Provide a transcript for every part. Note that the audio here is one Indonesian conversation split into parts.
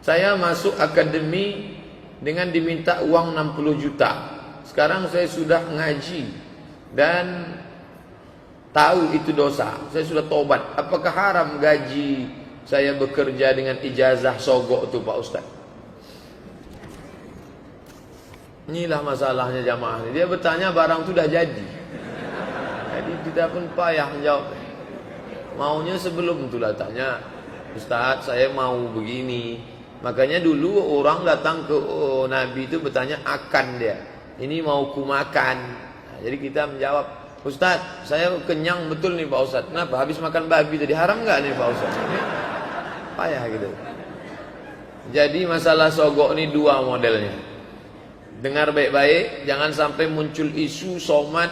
Saya masuk akademi dengan diminta uang 60 juta. Sekarang saya sudah ngaji dan tahu itu dosa. Saya sudah tobat. Apakah haram gaji saya bekerja dengan ijazah sogok itu Pak Ustaz? Inilah masalahnya jamaah. Dia bertanya barang itu dah jadi. Jadi tidak pun payah menjawab. Maunya sebelum itulah tanya, Ustaz saya mau begini. Makanya dulu orang datang ke Nabi itu bertanya akan dia. Ini mau ku makan. Nah, jadi kita menjawab, Ustaz saya kenyang betul nih Pak Ustaz. Kenapa? Habis makan babi tadi, haram nggak nih Pak Ustaz? Payah gitu. Jadi masalah sogok ini dua modelnya. Dengar baik-baik, jangan sampai muncul isu somat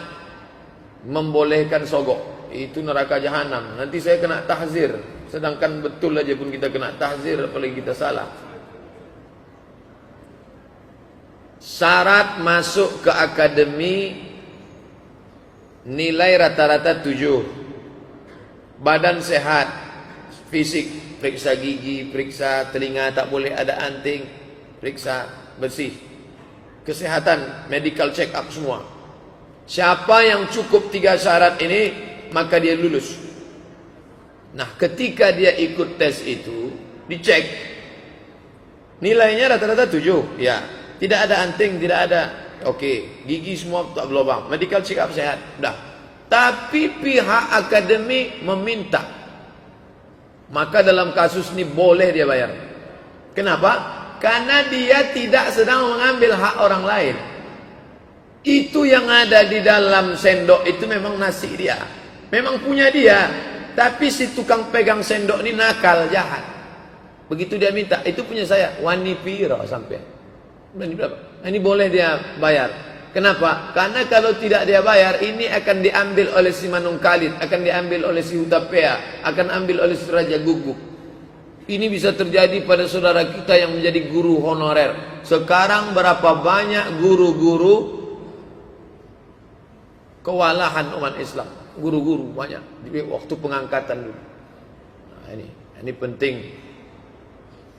membolehkan sogok. Itu neraka jahanam. Nanti saya kena tahzir. Sedangkan betul aja pun kita kena tahzir, apalagi kita salah. Syarat masuk ke akademi nilai rata-rata 7. Badan sehat, fisik, periksa gigi, periksa telinga, tak boleh ada anting, periksa bersih. Kesehatan, medical check up semua. Siapa yang cukup 3 syarat ini, maka dia lulus. Nah, ketika dia ikut tes itu, dicek nilainya rata-rata 7. Ya, tidak ada anting, tidak ada. Oke, gigi semua tak berlubang, medical check up sehat, dah. Tapi pihak akademi meminta, maka dalam kasus ini boleh dia bayar. Kenapa? Karena dia tidak sedang mengambil hak orang lain. Itu yang ada di dalam sendok itu memang nasi dia, memang punya dia. Tapi si tukang pegang sendok ini nakal, jahat. Begitu dia minta, itu punya saya. Wani piro sampai. Ini boleh dia bayar. Kenapa? Karena kalau tidak dia bayar, ini akan diambil oleh si Manung Khalid, akan diambil oleh si Hutapea, akan ambil oleh si Raja Guguk. Ini bisa terjadi pada saudara kita yang menjadi guru honorer. Sekarang berapa banyak guru-guru kewalahan umat Islam. Guru-guru banyak di waktu pengangkatan dulu. Nah, ini penting.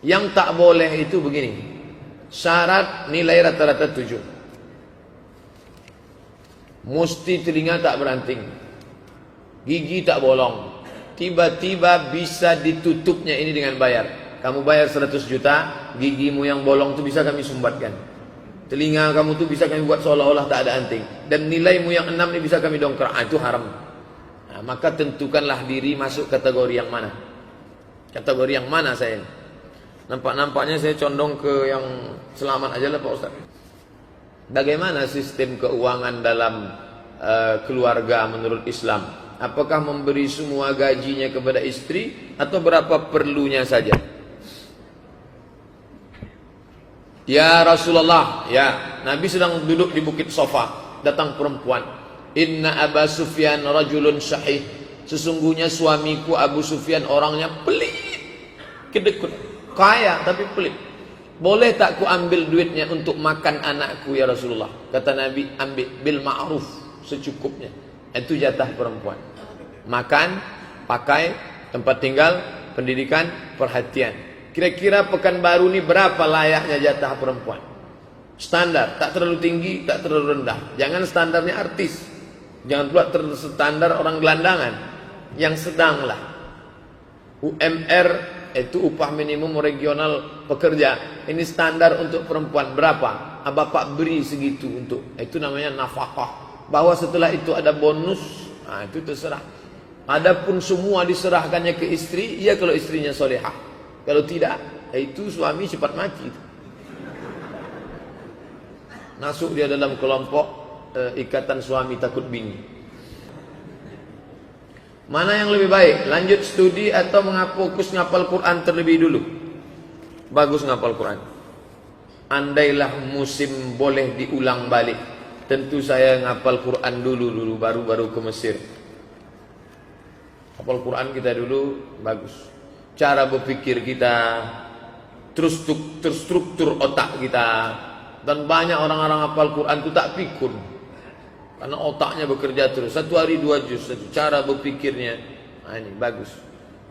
Yang tak boleh itu begini. Syarat nilai rata-rata 7. Mesti telinga tak beranting, gigi tak bolong. Tiba-tiba bisa ditutupnya ini dengan bayar. Kamu bayar 100 juta, gigimu yang bolong itu bisa kami sumbatkan. Telinga kamu tuh bisa kami buat seolah-olah tak ada anting. Dan nilaimu yang 6 ini bisa kami dongkrak. Itu haram. Nah, maka tentukanlah diri masuk kategori yang mana. Kategori yang mana saya ini. Nampak-nampaknya saya condong ke yang selamat aja lah Pak Ustaz. Bagaimana sistem keuangan dalam keluarga menurut Islam? Apakah memberi semua gajinya kepada istri atau berapa perlunya saja? Ya Rasulullah, ya Nabi sedang duduk di bukit Sofa, datang perempuan. Inna Aba Sufyan rajulun syahih. Sesungguhnya suamiku Abu Sufyan orangnya pelit, kedekut, kaya tapi pelit. Boleh tak ku ambil duitnya untuk makan anakku ya Rasulullah? Kata Nabi, ambil bil ma'ruf, secukupnya. Itu jatah perempuan. Makan, pakai, tempat tinggal, pendidikan, perhatian. Kira-kira Pekanbaru ini berapa layaknya jatah perempuan? Standar, tak terlalu tinggi, tak terlalu rendah. Jangan standarnya artis. Jangan pula standar orang gelandangan. Yang sedang lah. UMR itu upah minimum regional pekerja. Ini standar untuk perempuan berapa? Bapak beri segitu untuk. Itu namanya nafkah. Bahwa setelah itu ada bonus, nah itu terserah. Adapun semua diserahkannya ke istri, ya kalau istrinya solehah. Kalau tidak, itu suami cepat mati. Masuk dia dalam kelompok ikatan suami takut bini. Mana yang lebih baik? Lanjut studi atau fokus ngapal Quran terlebih dulu? Bagus ngapal Quran. Andailah musim boleh diulang balik, tentu saya ngapal Quran dulu baru ke Mesir. Hafal Quran kita dulu bagus. Cara berpikir kita, terstruktur otak kita. Dan banyak orang-orang hafal Quran itu tak pikun. Karena otaknya bekerja terus. 1 hari 2 juz. Cara berpikirnya. Nah ini bagus.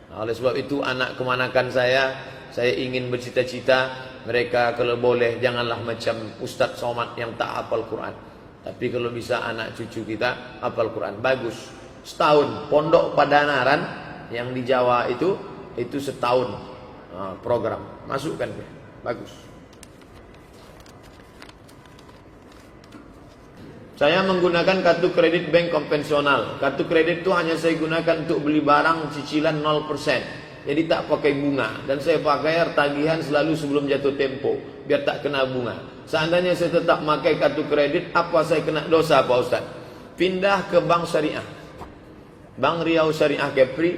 Nah, oleh sebab itu anak kemanakan saya Saya ingin bercita-cita mereka kalau boleh janganlah macam Ustadz Somad yang tak hafal Quran. Tapi kalau bisa anak cucu kita hafal Quran, bagus. Setahun pondok Padanaran yang di Jawa itu setahun program. Masukkan, bagus. Saya menggunakan kartu kredit bank konvensional. Kartu kredit itu hanya saya gunakan untuk beli barang cicilan 0%. Jadi tak pakai bunga. Dan saya pakai tagihan selalu sebelum jatuh tempo, biar tak kena bunga. Seandainya saya tetap pakai kartu kredit, apa saya kena dosa Pak Ustaz? Pindah ke bank syariah. Bank Riau Syariah Kepri,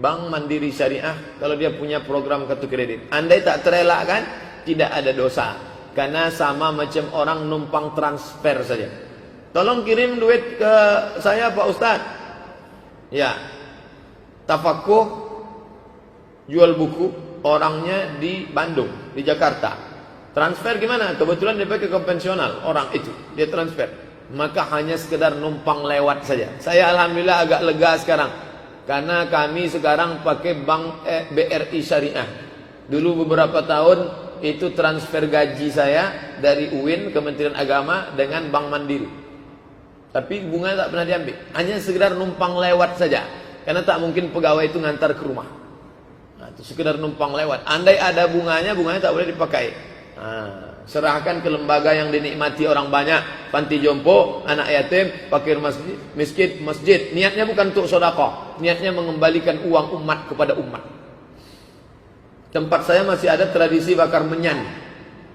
Bank Mandiri Syariah, kalau dia punya program kartu kredit. Andai tak terelakkan, tidak ada dosa. Karena sama macam orang numpang transfer saja. Tolong kirim duit ke saya Pak Ustaz. Ya. Tafakuh jual buku, orangnya di Bandung, di Jakarta. Transfer gimana? Kebetulan dia pakai konvensional, orang itu dia transfer. Maka hanya sekedar numpang lewat saja. Saya alhamdulillah agak lega sekarang, karena kami sekarang pakai bank BRI Syariah. Dulu beberapa tahun itu transfer gaji saya dari UIN Kementerian Agama dengan Bank Mandiri. Tapi bunga tak pernah diambil, hanya sekedar numpang lewat saja. Karena tak mungkin pegawai itu ngantar ke rumah. Nah, itu sekedar numpang lewat. Andai ada bunganya tak boleh dipakai. Nah, serahkan ke lembaga yang dinikmati orang banyak, panti jompo, anak yatim, fakir miskin, masjid. Niatnya bukan untuk sedekah, niatnya mengembalikan uang umat kepada umat. Tempat saya masih ada tradisi bakar menyan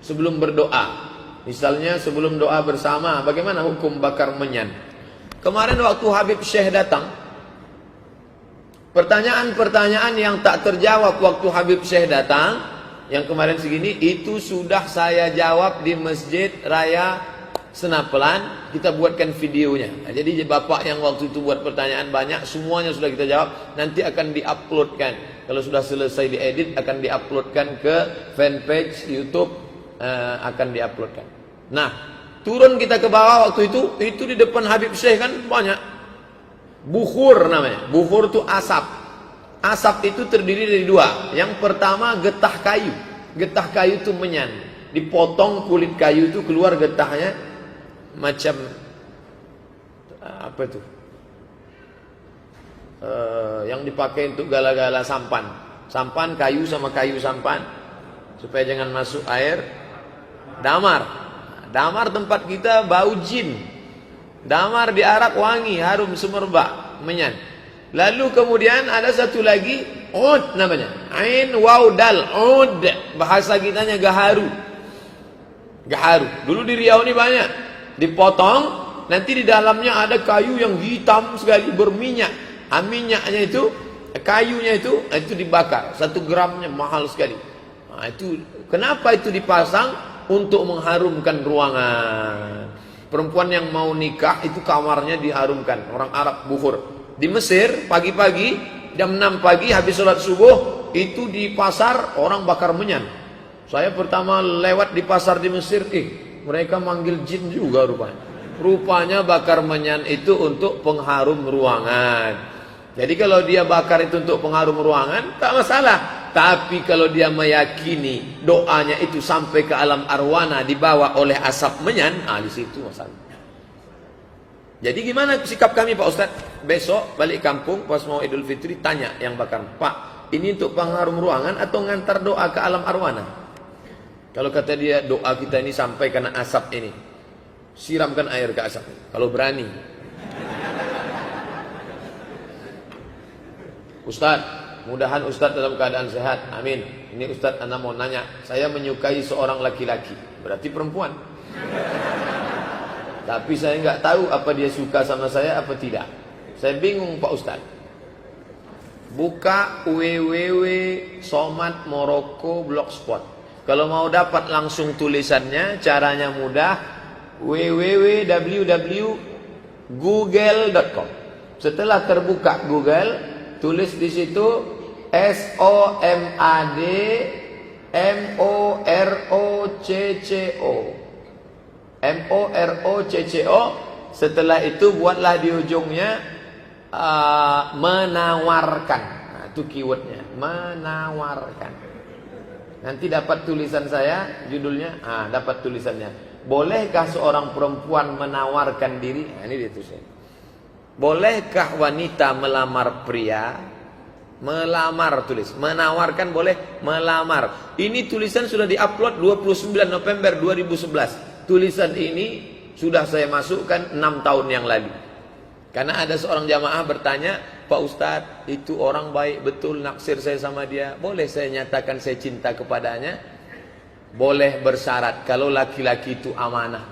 sebelum berdoa. Misalnya sebelum doa bersama, bagaimana hukum bakar menyan? Kemarin waktu Habib Syekh datang, pertanyaan-pertanyaan yang tak terjawab waktu Habib Syekh datang, yang kemarin segini, itu sudah saya jawab di Masjid Raya Senapelan. Kita buatkan videonya. Nah, jadi bapak yang waktu itu buat pertanyaan banyak, semuanya sudah kita jawab. Nanti akan diuploadkan. Kalau sudah selesai diedit, akan diuploadkan ke fanpage YouTube, akan diuploadkan. Nah, turun kita ke bawah waktu itu di depan Habib Syekh kan banyak. Bukhur namanya. Bukhur itu asap. Asap itu terdiri dari dua. Yang pertama getah kayu. Getah kayu itu menyan. Dipotong kulit kayu itu keluar getahnya macam apa itu? Yang dipakai untuk gala-gala sampan. Sampan kayu sama kayu sampan supaya jangan masuk air. Damar. Damar tempat kita bau jin. Damar di Arab wangi, harum semerbak, menyan. Lalu kemudian ada satu lagi, ud namanya. Ain waw dal, ud. Bahasa kitanya gaharu. Gaharu. Dulu di Riau ini banyak. Dipotong, nanti di dalamnya ada kayu yang hitam sekali berminyak. Minyaknya itu, kayunya itu dibakar. 1 gramnya mahal sekali. Nah, itu kenapa itu dipasang? Untuk mengharumkan ruangan. Perempuan yang mau nikah itu kamarnya diharumkan. Orang Arab Bukhur. Di Mesir pagi-pagi jam 6 pagi habis sholat subuh itu di pasar orang bakar menyan. Saya pertama lewat di pasar di Mesir, mereka manggil jin juga rupanya. Rupanya bakar menyan itu untuk pengharum ruangan. Jadi kalau dia bakar itu untuk pengharum ruangan tak masalah. Tapi kalau dia meyakini doanya itu sampai ke alam arwana dibawa oleh asap menyan, di situ masalah. Jadi gimana sikap kami Pak Ustadz? Besok balik kampung pas mau Idul Fitri tanya yang bakar, Pak, ini untuk pengharum ruangan atau ngantar doa ke alam arwana? Kalau kata dia doa kita ini sampai kena asap ini, siramkan air ke asap. Kalau berani. Ustadz, mudahan Ustadz dalam keadaan sehat. Amin. Ini Ustadz Anda mau nanya, saya menyukai seorang laki-laki, berarti perempuan. Tapi saya nggak tahu apa dia suka sama saya apa tidak. Saya bingung Pak Ustadz. Buka www.somadmorocco.blogspot. Kalau mau dapat langsung tulisannya, caranya mudah. www.google.com. Setelah terbuka Google, tulis di situ SOMADMOROCCO. MOROCCO. Setelah itu buatlah di ujungnya menawarkan. Nah, itu keywordnya, menawarkan. Nanti dapat tulisan saya, judulnya, dapat tulisannya. Bolehkah seorang perempuan menawarkan diri? Ini dia tulisnya. Bolehkah wanita melamar pria? Melamar tulis. Menawarkan boleh, melamar. Ini tulisan sudah diupload 29 November 2011. Tulisan ini sudah saya masukkan 6 tahun yang lalu. Karena ada seorang jamaah bertanya, Pak Ustadz, itu orang baik betul, naksir saya sama dia. Boleh saya nyatakan saya cinta kepadanya? Boleh bersyarat kalau laki-laki itu amanah.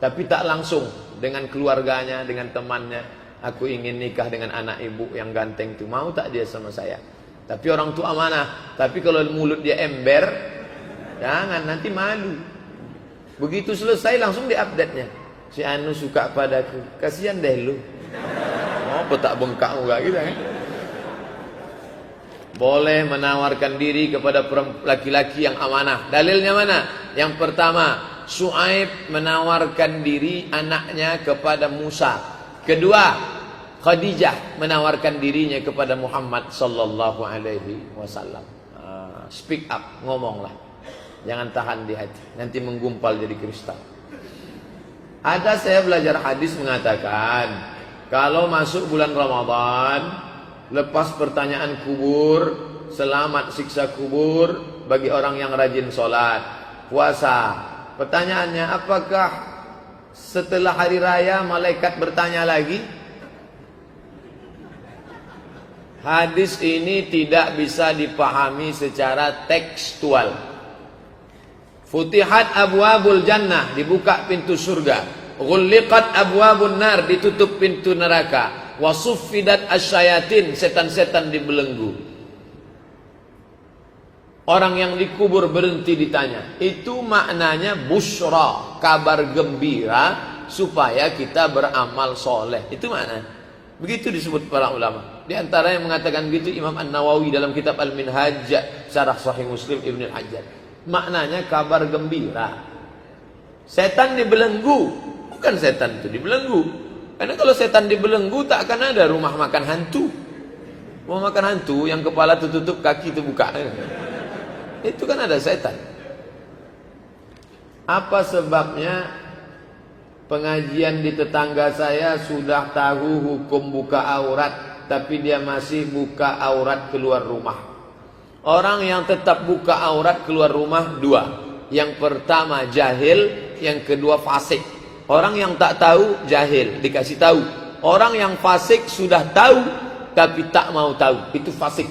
Tapi tak langsung dengan keluarganya, dengan temannya. Aku ingin nikah dengan anak ibu yang ganteng itu. Mau tak dia sama saya? Tapi orang tua amanah. Tapi kalau mulut dia ember, jangan, nanti malu. Begitu selesai langsung di-update-nya. Si Anu suka padaku. Kasihan deh lu. Apa tak bengkak enggak gitu kan? Boleh menawarkan diri kepada laki-laki yang amanah. Dalilnya mana? Yang pertama, Syuaib menawarkan diri anaknya kepada Musa. Kedua, Khadijah menawarkan dirinya kepada Muhammad sallallahu alaihi wasallam. Speak up, ngomonglah. Jangan tahan di hati, nanti menggumpal jadi kristal. Ada saya belajar hadis mengatakan, kalau masuk bulan Ramadan, lepas pertanyaan kubur, selamat siksa kubur bagi orang yang rajin sholat, puasa. Pertanyaannya, apakah setelah hari raya malaikat bertanya lagi? Hadis ini tidak bisa dipahami secara tekstual. Futihat abwabul jannah, dibuka pintu surga. Ghulliqat abwabun nar, ditutup pintu neraka. Wasuffidat asyayatin, setan-setan dibelenggu. Orang yang dikubur berhenti ditanya. Itu maknanya busyra, kabar gembira supaya kita beramal soleh. Itu makna. Begitu disebut para ulama. Di antara yang mengatakan begitu Imam An-Nawawi dalam kitab Al-Minhaj Syarah Sahih Muslim Ibnu Al-Hajjaj. Maknanya kabar gembira. Setan dibelenggu, bukan setan itu dibelenggu. Karena kalau setan dibelenggu tak akan ada rumah makan hantu. Rumah makan hantu yang kepala tertutup, kaki terbuka. Itu kan ada setan. Apa sebabnya? Pengajian di tetangga saya sudah tahu hukum buka aurat, tapi dia masih buka aurat keluar rumah. Orang yang tetap buka aurat keluar rumah dua. Yang pertama jahil, yang kedua fasik. Orang yang tak tahu jahil, dikasih tahu. Orang yang fasik sudah tahu tapi tak mau tahu, itu fasik.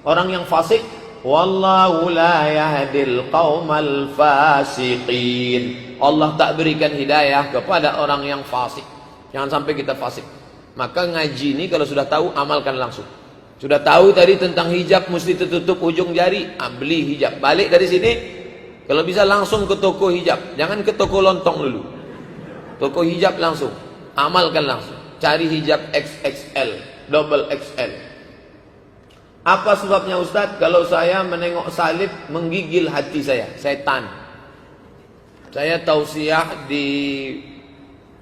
Orang yang fasik, wallahu la yahdil qaumal fasiqin. Allah tak berikan hidayah kepada orang yang fasik. Jangan sampai kita fasik. Maka ngaji ini kalau sudah tahu, amalkan langsung. Sudah tahu tadi tentang hijab mesti tertutup ujung jari, beli hijab. Balik dari sini, kalau bisa langsung ke toko hijab. Jangan ke toko lontong dulu. Toko hijab langsung, amalkan langsung. Cari hijab XXL, double XL. Apa sebabnya Ustadz? Kalau saya menengok salib menggigil hati saya, setan. Saya tausiah di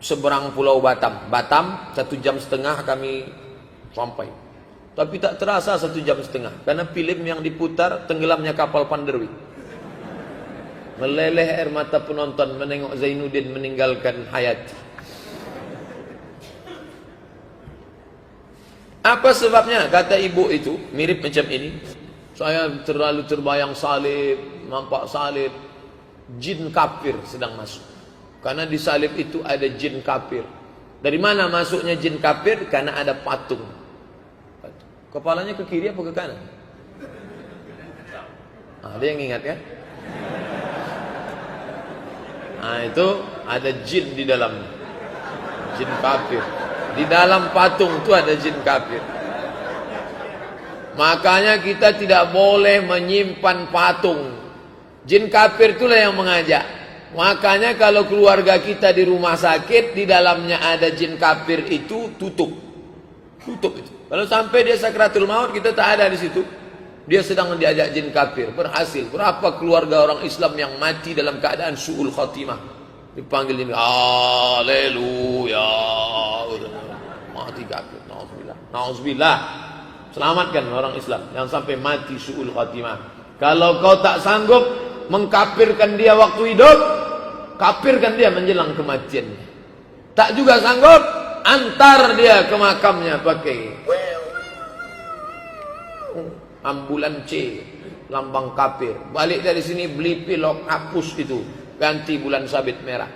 seberang Pulau Batam. Batam 1,5 jam kami sampai. Tapi tak terasa 1,5 jam. Karena film yang diputar tenggelamnya kapal Panderwi. Meleleh air mata penonton menengok Zainuddin meninggalkan hayat. Apa sebabnya? Kata ibu itu mirip macam ini. Saya terlalu terbayang salib, nampak salib. Jin kafir sedang masuk. Karena di salib itu ada jin kafir. Dari mana masuknya jin kafir? Karena ada patung. Kepalanya ke kiri apa ke kanan? Ada yang ingat kan? Itu ada jin di dalam. Jin kafir. Di dalam patung itu ada jin kafir. Makanya kita tidak boleh menyimpan patung. Jin kafir itulah yang mengajak. Makanya kalau keluarga kita di rumah sakit, di dalamnya ada jin kafir itu, tutup. Tutup itu. Kalau sampai dia sakratul maut, kita tak ada di situ. Dia sedang diajak jin kafir. Berhasil. Berapa keluarga orang Islam yang mati dalam keadaan su'ul khatimah. Dipanggil ini, haleluya. Mati kafir. Nauzubillah. Nauzubillah. Selamatkan orang Islam. Jangan sampai mati su'ul khatimah. Kalau kau tak sanggup mengkafirkan dia waktu hidup, kafirkan dia menjelang kematiannya. Tak juga sanggup, antar dia ke makamnya pakai ambulan C, lambang kafir. Balik dari sini beli pilok, hapus itu, ganti bulan sabit merah.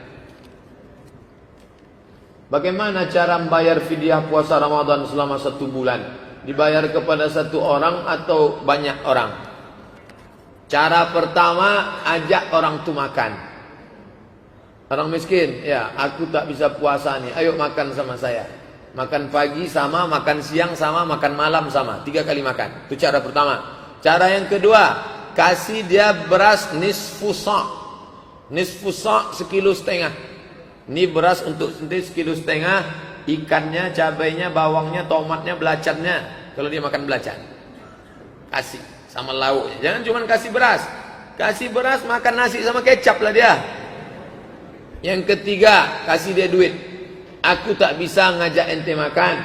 Bagaimana cara membayar fidyah puasa Ramadan selama 1 bulan? Dibayar kepada 1 orang atau banyak orang? Cara pertama, ajak orang tu makan. Orang miskin, ya aku tak bisa puasa nih, ayo makan sama saya. Makan pagi sama, makan siang sama, makan malam sama, 3 kali makan. Itu cara pertama. Cara yang kedua, kasih dia beras nisfu sa'. Nisfu sa' 1,5 kilo. Ini beras untuk sendiri 1,5 kilo. Ikannya, cabainya, bawangnya, tomatnya, belacannya. Kalau dia makan belacan, kasih sama lauknya. Jangan cuma kasih beras. Kasih beras, makan nasi sama kecap lah dia. Yang ketiga, kasih dia duit. Aku tak bisa ngajak ente makan,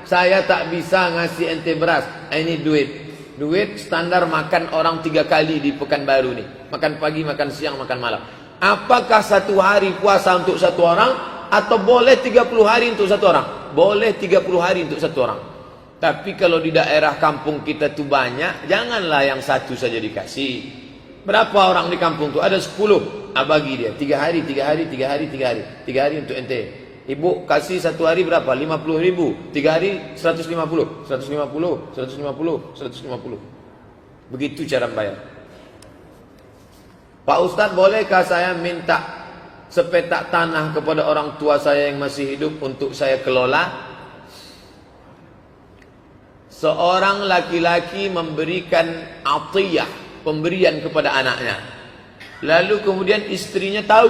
saya tak bisa ngasih ente beras. Ini duit. Duit standar makan orang 3 kali di Pekanbaru nih. Makan pagi, makan siang, makan malam. Apakah 1 hari puasa untuk 1 orang, atau boleh 30 hari untuk 1 orang? Boleh 30 hari untuk 1 orang. Tapi kalau di daerah kampung kita tuh banyak, janganlah yang 1 saja dikasih. Berapa orang di kampung tuh? Ada 10. Bagi dia 3 hari, 3 hari, 3 hari, 3 hari. 3 hari untuk ente. Ibu kasih 1 hari berapa? 50.000. 3 hari 150. 150, 150, 150. Begitu cara bayar. Pak Ustadz, bolehkah saya minta sepetak tanah kepada orang tua saya yang masih hidup untuk saya kelola? Seorang laki-laki memberikan atiyah, pemberian kepada anaknya. Lalu kemudian istrinya tahu,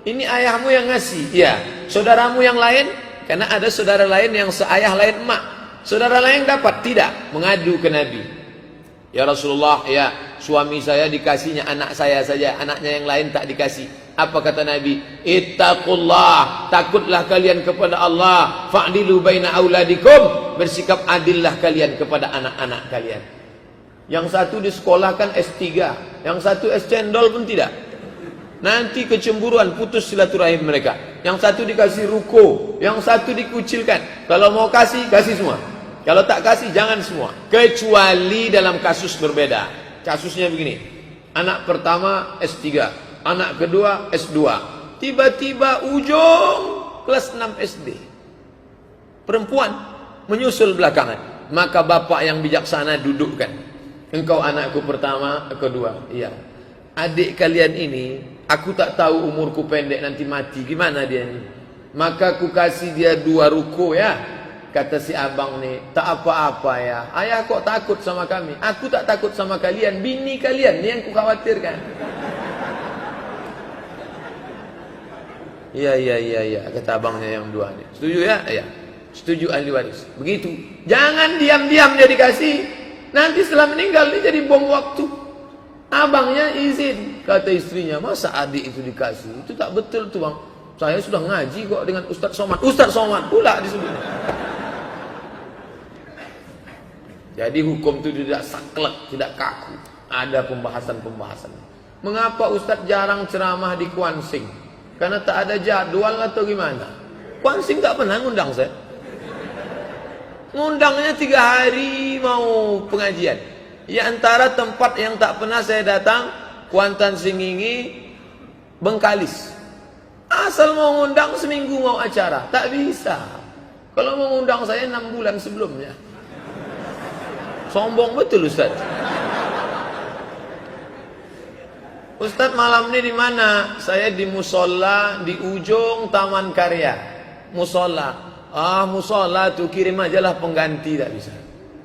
ini ayahmu yang ngasih. Ya, saudaramu yang lain, karena ada saudara lain yang seayah lain emak. Saudara lain dapat, tidak, mengadu ke Nabi. Ya Rasulullah, ya suami saya dikasihnya anak saya saja, anaknya yang lain tak dikasih. Apa kata Nabi? Ittaqullah, takutlah kalian kepada Allah. Fa'dilu baina auladikum, bersikap adillah kalian kepada anak-anak kalian. Yang satu disekolahkan S3, yang satu es cendol pun tidak. Nanti kecemburuan, putus silaturahim mereka. Yang satu dikasih ruko, yang satu dikucilkan. Kalau mau kasih, kasih semua. Kalau tak kasih, jangan semua. Kecuali dalam kasus berbeda. Kasusnya begini. Anak pertama S3, anak kedua S2. Tiba-tiba ujung kelas 6 SD. Perempuan menyusul belakangan. Maka bapak yang bijaksana dudukkan. Engkau anakku pertama, kedua. Iya. Adik kalian ini, aku tak tahu umurku pendek nanti mati. Gimana dia ini? Maka aku kasih dia 2 ruko ya. Kata si abang nih, tak apa-apa ya. Ayah kok takut sama kami? Aku tak takut sama kalian. Bini kalian ni yang ku khawatirkan. Iya. Kata abangnya yang 2 ni. Setuju ya? Ya. Setuju ahli waris. Begitu. Jangan diam-diam dia dikasih. Nanti setelah meninggal dia jadi bom waktu. Abangnya izin. Kata istrinya, masa adik itu dikasih? Itu tak betul tuh bang. Saya sudah ngaji kok dengan Ustaz Somad. Ustaz Somad pula disebut. Jadi hukum itu tidak saklek, tidak kaku. Ada pembahasan-pembahasan. Mengapa Ustaz jarang ceramah di Kuansing? Karena tak ada jadwal atau gimana? Kuansing tak pernah ngundang saya. Ngundangnya 3 hari mau pengajian. Ya antara tempat yang tak pernah saya datang, Kuantan Singingi, Bengkalis. Asal mau ngundang seminggu mau acara, tak bisa. Kalau mau ngundang saya 6 bulan sebelumnya. Sombong betul Ustaz. Ustaz malam ini di mana? Saya di musola di ujung Taman Karya. Musola. Musola tuh kirim aja lah pengganti, tak bisa.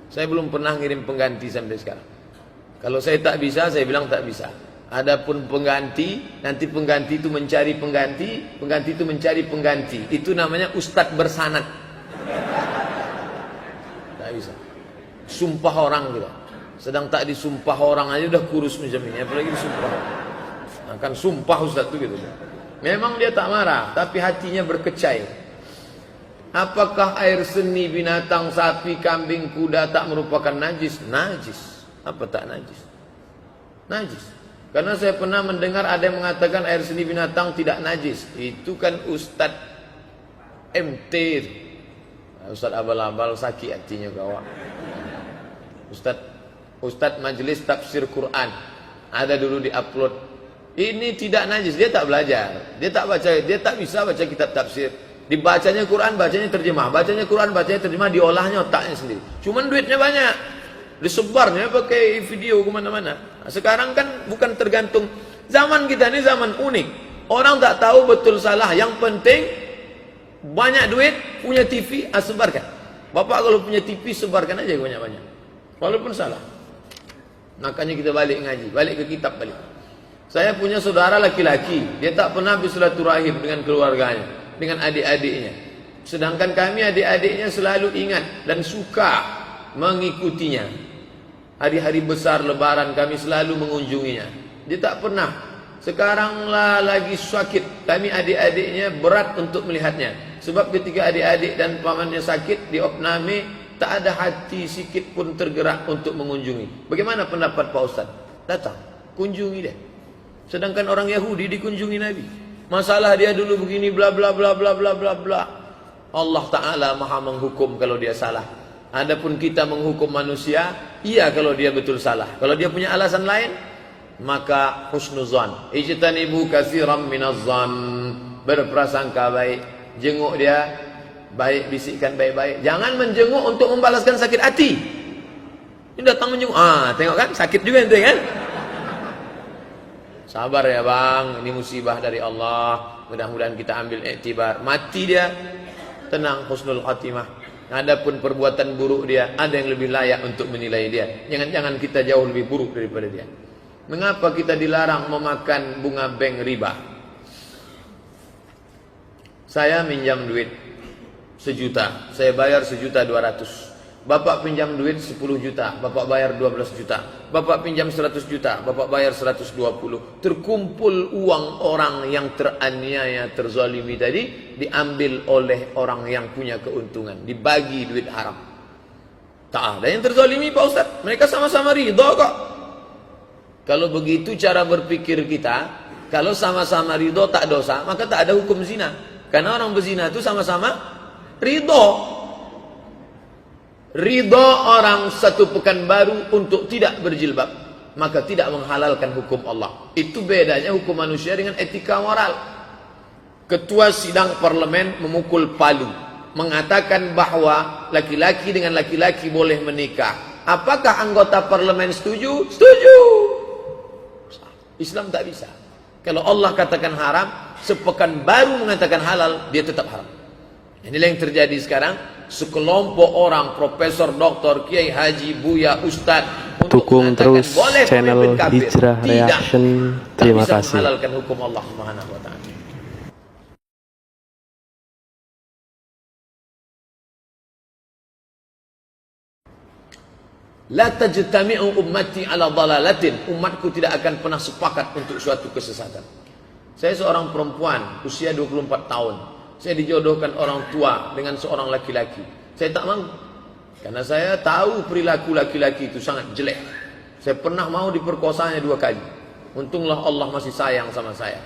Saya belum pernah ngirim pengganti sampai sekarang. Kalau saya tak bisa, saya bilang tak bisa. Adapun pengganti, nanti pengganti itu mencari pengganti, pengganti itu mencari pengganti. Itu namanya ustadz bersanad. Tak bisa. Sumpah orang gitu. Sedang tak disumpah orang aja udah kurus macam ini, apalagi disumpah. Akan sumpah ustadz itu gitu. Memang dia tak marah, tapi hatinya berkecai. Apakah air seni binatang, sapi, kambing, kuda tak merupakan najis? Najis. Apa tak najis? Najis. Karena saya pernah mendengar ada yang mengatakan air seni binatang tidak najis. Itu kan Ustadz MT. Ustadz abal-abal sakit hatinya kawan. Ustadz Majelis Tafsir Quran. Ada dulu di-upload. Ini tidak najis, dia tak belajar. Dia tak baca, dia tak bisa baca kitab tafsir. Dibacanya Quran, bacanya terjemah. Bacanya Quran, bacanya terjemah, diolahnya otaknya sendiri. Cuman duitnya banyak. Disebarnya pakai video kemana-mana. Nah, sekarang kan bukan tergantung. Zaman kita ini zaman unik. Orang tak tahu betul salah. Yang penting banyak duit, punya TV, sebarkan. Bapak kalau punya TV, sebarkan aja banyak-banyak. Walaupun salah. Makanya kita balik ngaji, balik ke kitab balik. Saya punya saudara laki-laki, dia tak pernah bersilaturahim dengan keluarganya, dengan adik-adiknya. Sedangkan kami adik-adiknya selalu ingat dan suka mengikutinya. Hari-hari besar lebaran kami selalu mengunjunginya. Dia tak pernah. Sekaranglah lagi sakit, kami adik-adiknya berat untuk melihatnya. Sebab ketika adik-adik dan pamannya sakit, diopname, tak ada hati sikit pun tergerak untuk mengunjungi. Bagaimana pendapat Pak Ustaz? Datang, kunjungi dia. Sedangkan orang Yahudi dikunjungi Nabi. Masalah dia dulu begini, bla bla bla bla bla bla bla. Allah Ta'ala maha menghukum kalau dia salah. Adapun kita menghukum manusia, iya kalau dia betul salah. Kalau dia punya alasan lain, maka husnuzan. Ijtanibu katsiran minaz-zan. Berprasangka baik. Jenguk dia, baik, bisikkan baik-baik. Jangan menjenguk untuk membalaskan sakit hati. Ini datang menjenguk. Tengok kan, sakit juga ente kan? Sabar ya bang, ini musibah dari Allah. Mudah-mudahan kita ambil iktibar. Mati dia, tenang, husnul khatimah. Adapun perbuatan buruk dia, ada yang lebih layak untuk menilai dia. Jangan-jangan kita jauh lebih buruk daripada dia. Mengapa kita dilarang memakan bunga bank riba? Saya minjam duit 1 juta, saya bayar 1.200.000. Bapak pinjam duit 10 juta, Bapak bayar 12 juta. Bapak pinjam 100 juta, Bapak bayar 120. Terkumpul uang orang yang teraniaya, terzalimi tadi, diambil oleh orang yang punya keuntungan, dibagi duit haram. Tak ada yang terzalimi Pak Ustaz, mereka sama-sama ridha kok. Kalau begitu cara berpikir kita, kalau sama-sama ridha tak dosa, maka tak ada hukum zina. Karena orang berzina itu sama-sama ridha. Ridha orang satu pekan baru untuk tidak berjilbab, maka tidak menghalalkan hukum Allah. Itu bedanya hukum manusia dengan etika moral. Ketua sidang parlemen memukul palu, mengatakan bahwa laki-laki dengan laki-laki boleh menikah. Apakah anggota parlemen setuju? Setuju. Islam tak bisa. Kalau Allah katakan haram, sepekan baru mengatakan halal, dia tetap haram. Inilah yang terjadi sekarang. Sekelompok orang, profesor, doktor, kiai, haji, buya, ustad, dukung terus channel Hijrah Reaction. Terima kasih. Menghalalkan hukum Allah Subhanahu wa taala. La tajtami'u ummati ala dhalalatin. Umatku tidak akan pernah sepakat untuk suatu kesesatan. Saya seorang perempuan usia 24 tahun. Saya dijodohkan orang tua dengan seorang laki-laki. Saya tak mau. Karena saya tahu perilaku laki-laki itu sangat jelek. Saya pernah mau diperkosanya 2 kali. Untunglah Allah masih sayang sama saya.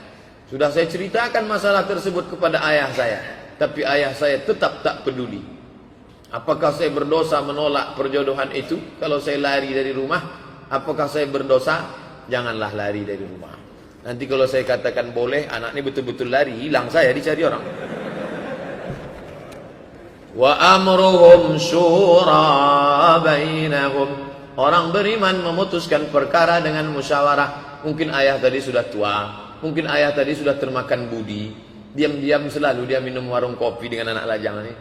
Sudah saya ceritakan masalah tersebut kepada ayah saya. Tapi ayah saya tetap tak peduli. Apakah saya berdosa menolak perjodohan itu? Kalau saya lari dari rumah, apakah saya berdosa? Janganlah lari dari rumah. Nanti kalau saya katakan boleh, anak ini betul-betul lari, hilang saya dicari orang. Wa amruhum syura bainahum. Orang beriman memutuskan perkara dengan musyawarah. Mungkin ayah tadi sudah tua, mungkin ayah tadi sudah termakan budi. Diam-diam selalu dia minum warung kopi dengan anak lajang ini.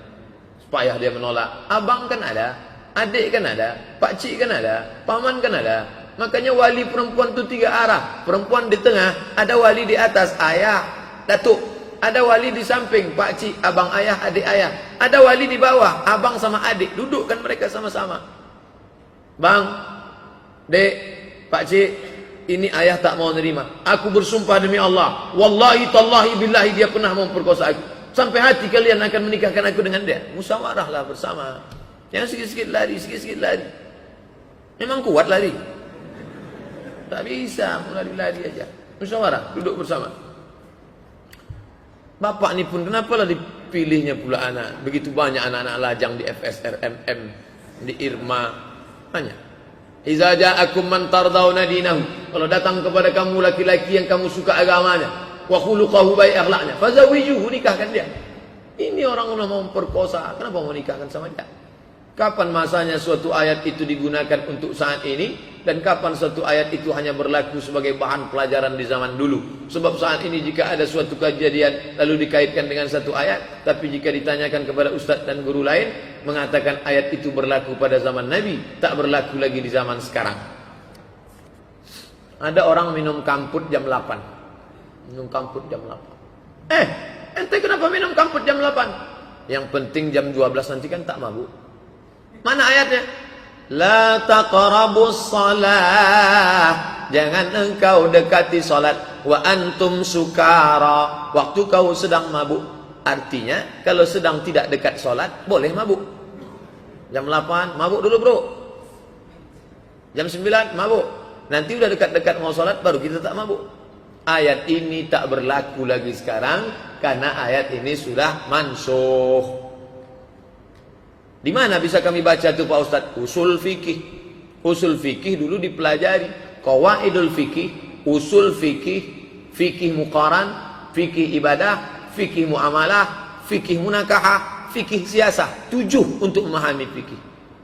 Supaya dia menolak. Abang kan ada, adik kan ada, pakcik kan ada, paman kan ada. Makanya wali perempuan itu 3 arah. Perempuan di tengah, ada wali di atas, ayah, datuk. Ada wali di samping, pakcik, abang ayah, adik ayah. Ada wali di bawah, abang sama adik. Dudukkan mereka sama-sama. Bang, dek, pakcik, ini ayah tak mau nerima. Aku bersumpah demi Allah, wallahi tallahi billahi dia pernah memperkosa aku. Sampai hati kalian akan menikahkan aku dengan dia. Musyawarahlah bersama. Jangan sikit-sikit lari, sikit-sikit lari. Memang kuat lari. Tak bisa, lari-lari aja. Musyawarah, duduk bersama. Bapak ni pun kenapalah dipilihnya pula anak. Begitu banyak anak-anak lajang di FSRMM, di Irma. Hanya. Iza ja'akum man tardawna dinahu. Kalau datang kepada kamu laki-laki yang kamu suka agamanya, wa khuluquhu baik akhlaknya, fazawijuhu, nikahkan dia. Ini orang mau memperkosa, kenapa mau nikahkan sama dia? Kapan masanya suatu ayat itu digunakan untuk saat ini, dan kapan suatu ayat itu hanya berlaku sebagai bahan pelajaran di zaman dulu? Sebab saat ini jika ada suatu kejadian lalu dikaitkan dengan satu ayat, tapi jika ditanyakan kepada ustaz dan guru lain, mengatakan ayat itu berlaku pada zaman Nabi, tak berlaku lagi di zaman sekarang. Ada orang minum kamput jam 8. Minum kamput jam 8. Ente kenapa minum kamput jam 8? Yang penting jam 12 nanti kan tak mabuk. Mana ayatnya? La taqrabus salah. Jangan engkau dekati salat. Wa antum sukara. Waktu kau sedang mabuk. Artinya kalau sedang tidak dekat salat boleh mabuk. Jam 8 mabuk dulu bro. Jam 9 mabuk. Nanti udah dekat-dekat mau salat baru kita tak mabuk. Ayat ini tak berlaku lagi sekarang karena ayat ini sudah mansukh. Di mana bisa kami baca itu Pak Ustadz? Usul fikih. Usul fikih dulu dipelajari. Qawaidul fikih, usul fikih, fikih muqaran, fikih ibadah, fikih muamalah, fikih munakahah, fikih siasah. 7 untuk memahami fikih.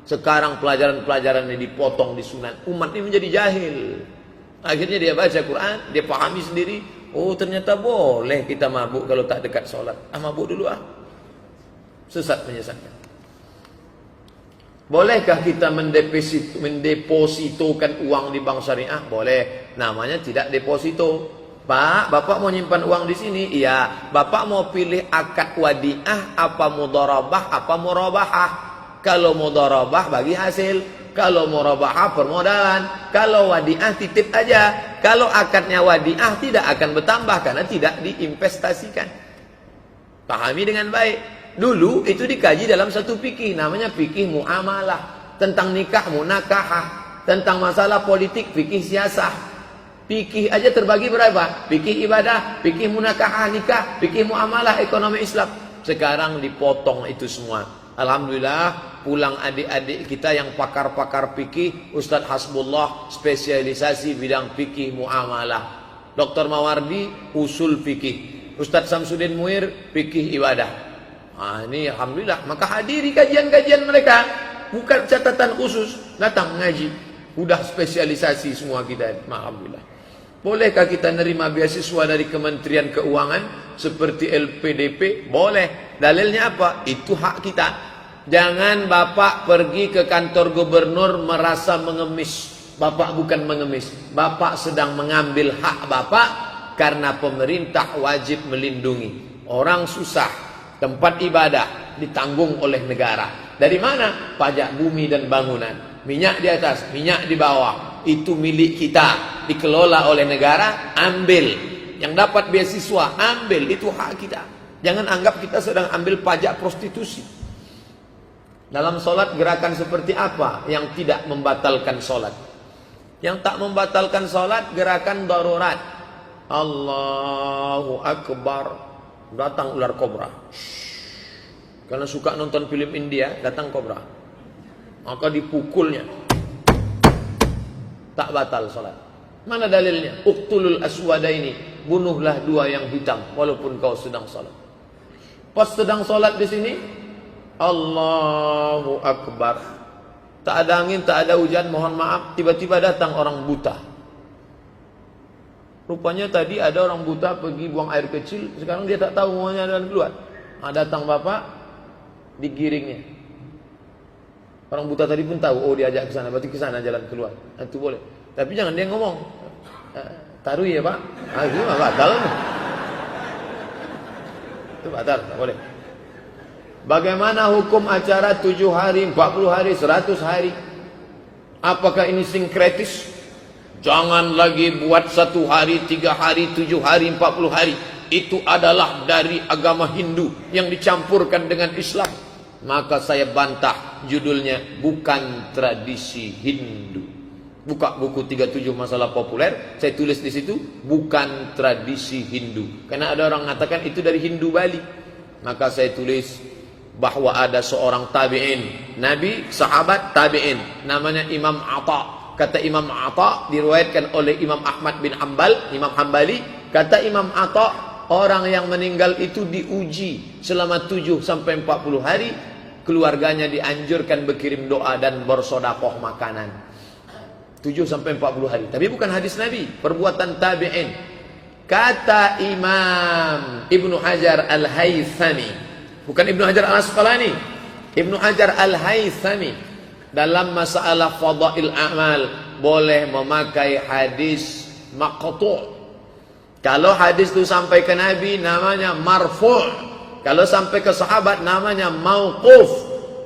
Sekarang pelajaran-pelajaran ini dipotong, disunat. Umat ini menjadi jahil. Akhirnya dia baca Quran, dia pahami sendiri. Oh ternyata boleh kita mabuk kalau tak dekat sholat. Mabuk dulu Sesat menyesatkan. Bolehkah kita mendepositokan uang di bank syariah? Boleh. Namanya tidak deposito. Pak, Bapak mau nyimpan uang di sini? Iya. Bapak mau pilih akad wadiah apa mudharabah apa murabahah? Kalau mudharabah bagi hasil, kalau murabahah permodalan, kalau wadiah titip aja. Kalau akadnya wadiah tidak akan bertambah karena tidak diinvestasikan. Pahami dengan baik. Dulu itu dikaji dalam satu fikih, namanya fikih muamalah, tentang nikah munakahah, tentang masalah politik fikih siasah. Fikih aja terbagi berapa? Fikih ibadah, fikih munakahah nikah, fikih muamalah ekonomi Islam. Sekarang dipotong itu semua. Alhamdulillah pulang adik-adik kita yang pakar-pakar fikih, Ustadz Hasbullah spesialisasi bidang fikih muamalah, Dr. Mawardi usul fikih, Ustadz Samsudin Muir fikih ibadah. Ini alhamdulillah. Maka hadiri kajian-kajian mereka, bukan catatan khusus, datang ngaji. Udah spesialisasi semua kita. Alhamdulillah. Bolehkah kita nerima beasiswa dari Kementerian Keuangan seperti LPDP? Boleh. Dalilnya apa? Itu hak kita. Jangan Bapak pergi ke kantor gubernur merasa mengemis. Bapak bukan mengemis. Bapak sedang mengambil hak Bapak karena pemerintah wajib melindungi. Orang susah. Tempat ibadah ditanggung oleh negara. Dari mana? Pajak bumi dan bangunan. Minyak di atas, minyak di bawah. Itu milik kita. Dikelola oleh negara, ambil. Yang dapat beasiswa, ambil. Itu hak kita. Jangan anggap kita sedang ambil pajak prostitusi. Dalam sholat gerakan seperti apa yang tidak membatalkan sholat? Yang tak membatalkan sholat gerakan darurat. Allahu Akbar. Datang ular kobra. Karena suka nonton film India, datang kobra. Maka dipukulnya. Tak batal salat. Mana dalilnya? Uqtulul aswadaini. Bunuhlah 2 yang hitam walaupun kau sedang salat. Pas sedang salat di sini, Allahu Akbar. Tak ada angin, tak ada hujan, mohon maaf, tiba-tiba datang orang buta. Rupanya tadi ada orang buta pergi buang air kecil, sekarang dia tak tahu maunya jalan keluar. Datang bapak, digiringnya. Orang buta tadi pun tahu, oh diajak ke sana, berarti ke sana jalan keluar. Itu boleh. Tapi jangan dia ngomong, taruh ya pak, itu mah batal. Itu batal, tak boleh. Bagaimana hukum acara 7 hari, 40 hari, 100 hari? Apakah ini sinkretis? Jangan lagi buat 1 hari, 3 hari, 7 hari, 40 hari. Itu adalah dari agama Hindu yang dicampurkan dengan Islam. Maka saya bantah, judulnya bukan tradisi Hindu. Buka buku 37 masalah populer, saya tulis di situ bukan tradisi Hindu. Karena ada orang mengatakan itu dari Hindu Bali. Maka saya tulis bahwa ada seorang tabi'in, nabi, sahabat, tabi'in, namanya Imam Atha. Kata Imam Atha, diriwayatkan oleh Imam Ahmad bin Hanbal, Imam Hambali, kata Imam Atha, orang yang meninggal itu diuji selama 7 sampai 40 hari, keluarganya dianjurkan berkirim doa dan bersedekah makanan. 7 sampai 40 hari. Tapi bukan hadis Nabi, perbuatan tabi'in. Kata Imam Ibnu Hajar Al-Haythami, bukan Ibnu Hajar Al-Asqalani, Ibnu Hajar Al-Haythami, dalam masalah fadail amal boleh memakai hadis maqtu'. Kalau hadis itu sampai ke Nabi namanya marfu'. Kalau sampai ke sahabat namanya mauquf.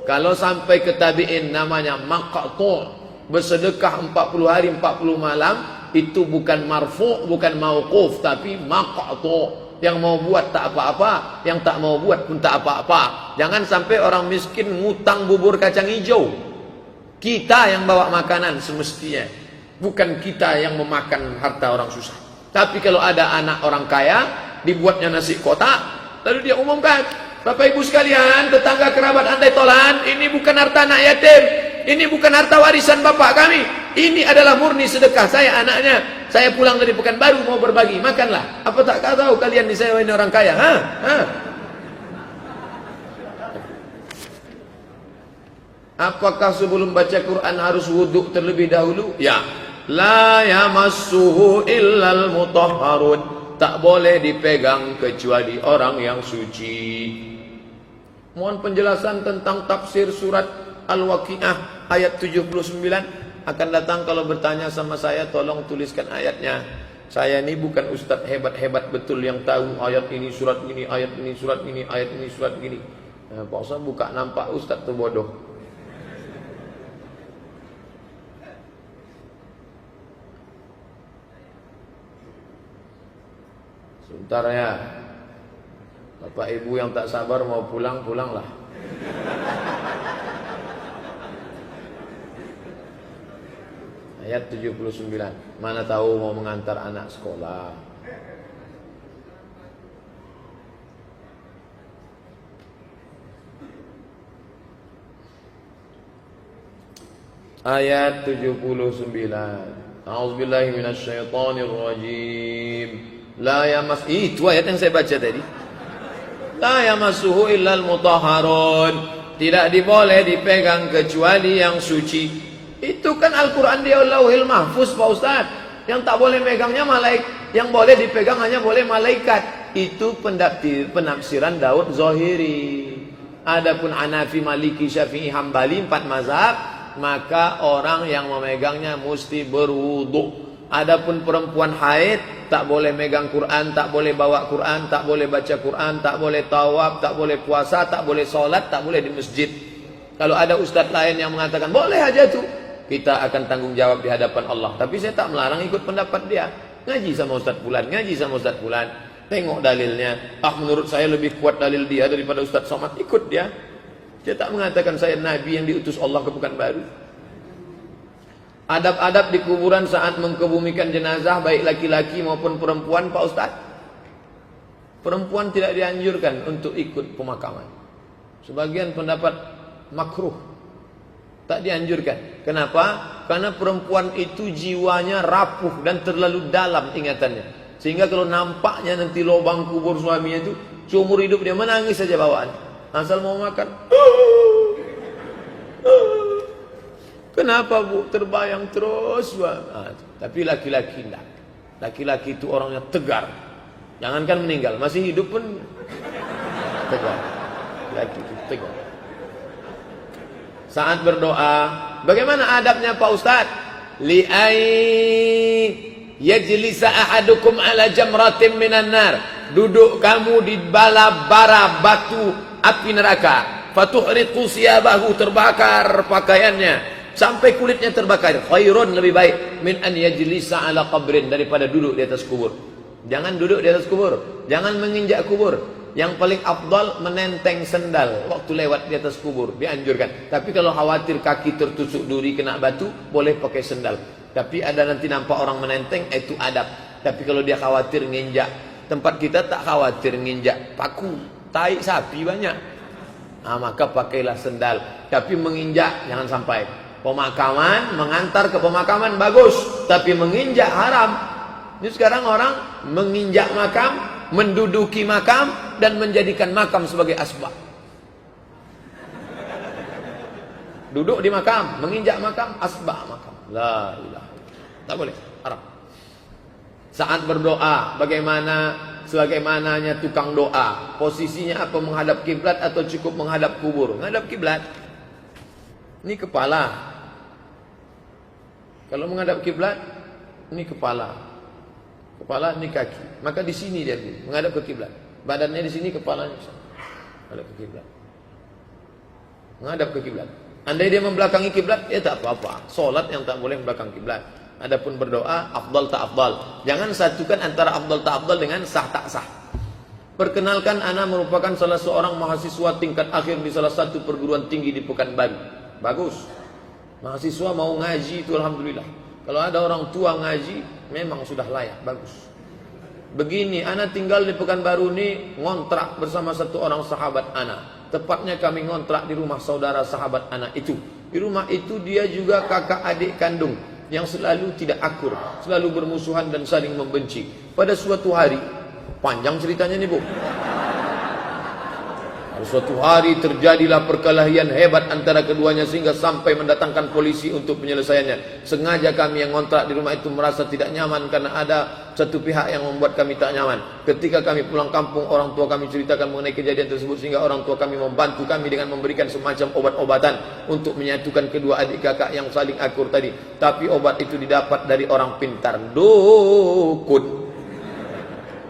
Kalau sampai ke tabi'in namanya maqtu'. Bersedekah 40 hari 40 malam itu bukan marfu', bukan mauquf, tapi maqtu'. Yang mau buat tak apa-apa, yang tak mau buat pun tak apa-apa. Jangan sampai orang miskin ngutang bubur kacang hijau. Kita yang bawa makanan semestinya, bukan kita yang memakan harta orang susah. Tapi kalau ada anak orang kaya, dibuatnya nasi kotak, lalu dia umumkan, Bapak Ibu sekalian, tetangga kerabat andai tolan, ini bukan harta anak yatim, ini bukan harta warisan bapak kami, ini adalah murni sedekah saya anaknya. Saya pulang dari Pekanbaru mau berbagi, makanlah. Apa tak tahu kalian di saya ini orang kaya? Apakah sebelum baca Quran harus wudhu terlebih dahulu? Ya. La yamassuhu illal mutahharun. Tak boleh dipegang kecuali orang yang suci. Mohon penjelasan tentang tafsir surat Al-Waqiah ayat 79. Akan datang kalau bertanya sama saya, tolong tuliskan ayatnya. Saya ini bukan ustadz hebat-hebat betul yang tahu ayat ini surat ini, ayat ini surat ini, ayat ini surat ini. Pak Ustaz buka nampak ustadz tuh bodoh. Sebentar ya. Bapak Ibu yang tak sabar mau pulang, pulanglah. Ayat 79. Mana tahu mau mengantar anak sekolah. Ayat 79. A'udzubillahi minasyaitonir rajim. La yamas, itu ayat yang saya baca tadi. La yamassuhu illal mutahharun. Tidak diboleh dipegang kecuali yang suci. Itu kan Al-Quran di Lauhil Mahfuz Pak Ustaz. Yang tak boleh megangnya malaikat, yang boleh dipegang hanya boleh malaikat. Itu penafsiran Daud Zahiri. Adapun Hanafi, Maliki, Syafi'i, Hambali 4 mazhab, maka orang yang memegangnya mesti berwudu. Adapun perempuan haid tak boleh megang Quran, tak boleh bawa Quran, tak boleh baca Quran, tak boleh tawaf, tak boleh puasa, tak boleh sholat, tak boleh di masjid. Kalau ada ustadz lain yang mengatakan boleh aja tuh, kita akan tanggung jawab di hadapan Allah. Tapi saya tak melarang ikut pendapat dia. Ngaji sama Ustadz Fulan, ngaji sama Ustadz Fulan. Tengok dalilnya. Menurut saya lebih kuat dalil dia daripada Ustadz Somad. Ikut dia. Dia tak mengatakan saya Nabi yang diutus Allah ke Pekanbaru. Adab-adab di kuburan saat mengkebumikan jenazah, baik laki-laki maupun perempuan Pak Ustadz. Perempuan tidak dianjurkan untuk ikut pemakaman. Sebagian pendapat makruh. Tak dianjurkan. Kenapa? Karena perempuan itu jiwanya rapuh dan terlalu dalam ingatannya. Sehingga kalau nampaknya nanti lubang kubur suaminya itu, seumur hidup dia menangis saja bawaan. Asal mau makan. Kenapa Bu? Terbayang terus. Tapi laki-laki tidak. Laki-laki itu orangnya tegar. Jangankan meninggal, masih hidup pun tegar. Laki itu tegar. Saat berdoa, bagaimana adabnya Pak Ustaz? Li'ai yajlisa ahadukum ala jamratin minan nar. Duduk kamu di bara batu api neraka. Fatuhriqu siyabahu, terbakar pakaiannya sampai kulitnya terbakar. Khairun, lebih baik min an yajlisa ala qabrin, daripada duduk di atas kubur. Jangan duduk di atas kubur, jangan menginjak kubur. Yang paling afdal menenteng sendal waktu lewat di atas kubur, dianjurkan. Tapi kalau khawatir kaki tertusuk duri kena batu, boleh pakai sendal. Tapi ada nanti nampak orang menenteng, itu adab. Tapi kalau dia khawatir nginjak, tempat kita tak khawatir nginjak paku, tai sapi banyak. Nah, maka pakailah sendal. Tapi menginjak jangan sampai. Pemakaman, mengantar ke pemakaman bagus, tapi menginjak haram. Ini sekarang orang menginjak makam, menduduki makam, dan menjadikan makam sebagai asbab. Duduk di makam, menginjak makam, asbab makam. La ilaha illallah. Tak boleh, haram. Saat berdoa, sebagaimananya tukang doa, posisinya apa, menghadap kiblat atau cukup menghadap kubur? Menghadap kiblat. Ini kepala. Kalau menghadap kiblat, ini kepala. Kepala ini kaki. Maka di sini dia menghadap ke kiblat. Badannya di sini, kepalanya menghadap ke kiblat. Menghadap ke kiblat. Andai dia membelakangi kiblat, ya tak apa-apa. Solat yang tak boleh membelakangi kiblat. Adapun berdoa, afdal tak afdal. Jangan satukan antara afdal tak afdal dengan sah tak sah. Perkenalkan, ana merupakan salah seorang mahasiswa tingkat akhir di salah satu perguruan tinggi di Pekanbaru. Bagus. Mahasiswa mau ngaji itu alhamdulillah. Kalau ada orang tua ngaji, memang sudah layak, bagus. Begini, ana tinggal di Pekanbaru ini ngontrak bersama satu orang sahabat ana. Tepatnya kami ngontrak di rumah saudara sahabat anak itu. Di rumah itu dia juga kakak adik kandung yang selalu tidak akur, selalu bermusuhan dan saling membenci. Pada suatu hari, panjang ceritanya nih Bu. Pada suatu hari terjadilah perkelahian hebat antara keduanya sehingga sampai mendatangkan polisi untuk penyelesaiannya. Sengaja kami yang ngontrak di rumah itu merasa tidak nyaman karena ada satu pihak yang membuat kami tak nyaman. Ketika kami pulang kampung, orang tua kami ceritakan mengenai kejadian tersebut sehingga orang tua kami membantu kami dengan memberikan semacam obat-obatan untuk menyatukan kedua adik kakak yang saling akur tadi. Tapi obat itu didapat dari orang pintar, dukun.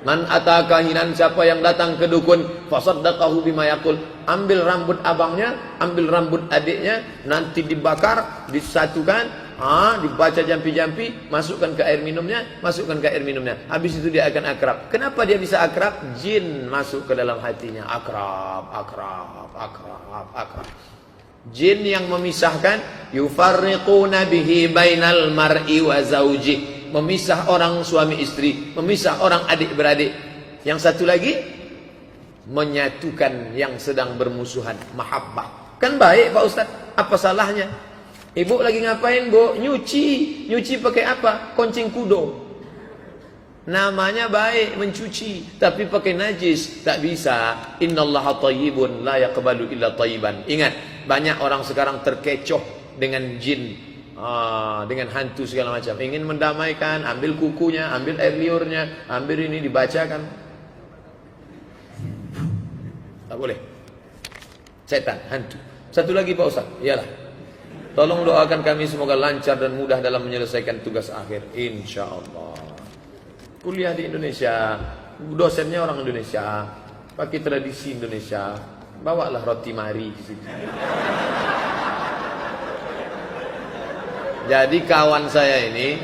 Man ataka hinan, siapa yang datang ke dukun, fasaddaqahu bima yaqul, ambil rambut abangnya, ambil rambut adiknya, nanti dibakar, disatukan, dibaca jampi-jampi, masukkan ke air minumnya, habis itu dia akan akrab. Kenapa dia bisa akrab? Jin masuk ke dalam hatinya, akrab. Jin yang memisahkan, yufarriquna bihi bainal mar'i wa zawji, memisah orang suami istri, memisah orang adik beradik. Yang satu lagi, menyatukan yang sedang bermusuhan, mahabbah. Kan baik Pak Ustaz, apa salahnya? Ibu lagi ngapain Bu? Nyuci pakai apa? Koncing kudo. Namanya baik, mencuci, tapi pakai najis tak bisa. Innallaha thayyibun la yaqbalu illa thayyiban. Ingat, banyak orang sekarang terkecoh dengan jin, dengan hantu segala macam. Ingin mendamaikan, ambil kukunya, ambil air liurnya, ambil ini dibacakan. Tak boleh. Setan, hantu. Satu lagi Pak Ustaz, iyalah. Tolong doakan kami semoga lancar dan mudah dalam menyelesaikan tugas akhir, insyaallah. Kuliah di Indonesia, dosennya orang Indonesia, pakai tradisi Indonesia, bawalah roti mari ke situ. Jadi kawan saya ini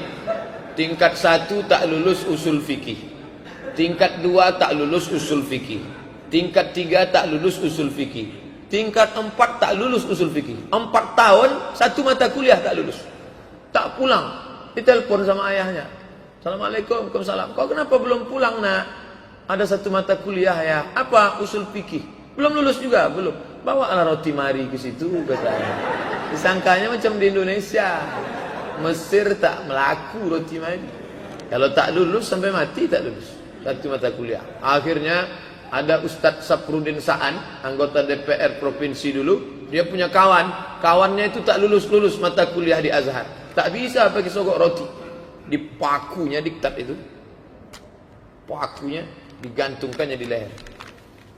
tingkat 1 tak lulus usul fikih, tingkat 2 tak lulus usul fikih, tingkat 3 tak lulus usul fikih, tingkat 4 tak lulus usul fikih. 4 tahun 1 mata kuliah tak lulus, tak pulang. Ditelepon sama ayahnya, Assalamualaikum, Waalaikumsalam. Kau kenapa belum pulang nak? Ada 1 mata kuliah ya. Apa? Usul fikih. Belum lulus juga? Belum. Bawalah roti mari ke situ katanya. Disangkanya macam di Indonesia. Mesir tak melaku roti mari. Kalau tak lulus sampai mati tak lulus. 1 mata kuliah. Akhirnya ada Ustadz Saprudin Sa'an, anggota DPR provinsi dulu. Dia punya kawannya itu tak lulus mata kuliah di Azhar. Tak bisa pakai sogok roti. Di pakunya diktat itu, pakunya digantungkannya di leher.